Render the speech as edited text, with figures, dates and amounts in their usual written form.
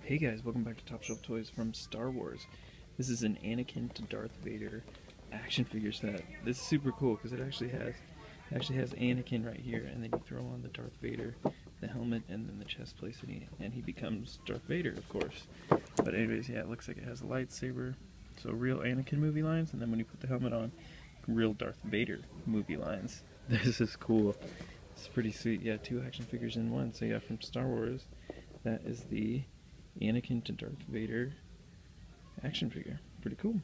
Hey guys, welcome back to Top Shelf Toys from Star Wars. This is an Anakin to Darth Vader action figure set. This is super cool because it actually has Anakin right here, and then you throw on the Darth Vader, the helmet, and then the chest plate, and he becomes Darth Vader, of course. But anyways, yeah, it looks like it has a lightsaber, so real Anakin movie lines, and then when you put the helmet on, real Darth Vader movie lines. This is cool. It's pretty sweet. Yeah, two action figures in one. So yeah, from Star Wars, that is the Anakin to Darth Vader action figure. Pretty cool.